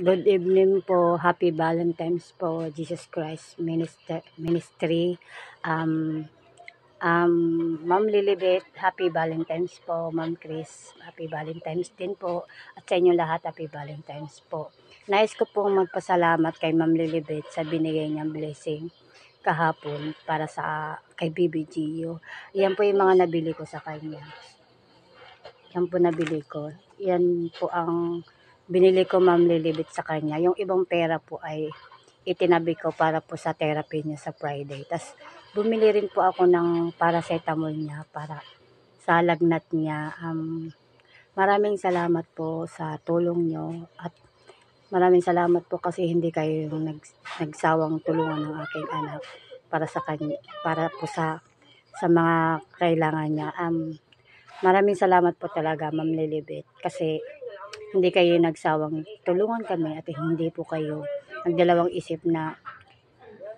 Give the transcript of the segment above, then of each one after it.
Good evening po. Happy Valentine's po, Jesus Christ Ministry. Um, Ma'am Lilibet, Happy Valentine's po. Ma'am Chris, Happy Valentine's din po. At sa inyo lahat, Happy Valentine's po. Nais ko pong magpasalamat kay Ma'am Lilibet sa binigay niyang blessing kahapon para sa kay Bibi Gio. Yan po yung mga nabili ko sa kanya. Yan po nabili ko. Yan po ang binili ko, Ma'am Lilibet, sa kanya. Yung ibang pera po ay itinabi ko para po sa therapy niya sa Friday. Tas bumili rin po ako ng paracetamol niya para sa lagnat niya. Maraming salamat po sa tulong niyo at maraming salamat po kasi hindi kayo yung nagsawang tulungan ng aking anak para sa kanya, para po sa mga kailangan niya. Maraming salamat po talaga, Ma'am Lilibet, kasi hindi kayo nagsawang tulungan kami at hindi po kayo nagdalawang isip na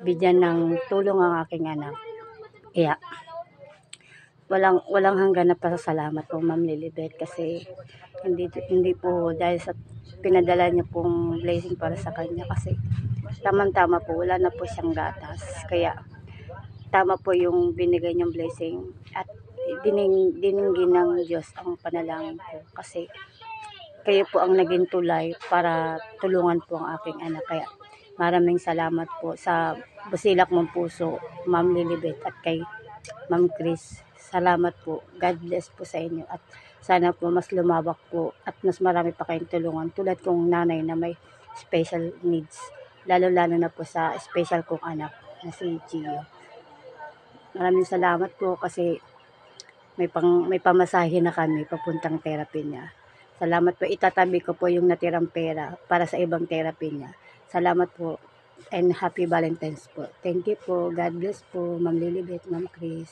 bigyan ng tulong ang aking anak. Kaya walang hanggan na pasasalamat po, Ma'am Lilibet, kasi hindi po dahil sa pinadala niyo pong blessing para sa kanya, kasi tamang-tama po, wala na po siyang gatas. Kaya tama po yung binigay niyong blessing at diningin ng Diyos ang panalangin ko, kasi kayo po ang naging tulay para tulungan po ang aking anak. Kaya maraming salamat po sa busilak mong puso, Ma'am Lilibet, at kay Ma'am Chris. Salamat po. God bless po sa inyo at sana po mas lumawak po at mas marami pa kayong tulungan tulad kong nanay na may special needs. Lalo-lalo na po sa special kong anak na si Gio. Maraming salamat po kasi may pamasahe na kami papuntang therapy niya. Salamat po. Itatabi ko po yung natirang pera para sa ibang therapy niya. Salamat po and Happy Valentine's po. Thank you po. God bless po, Ma'am Lilibet, Ma'am Chris.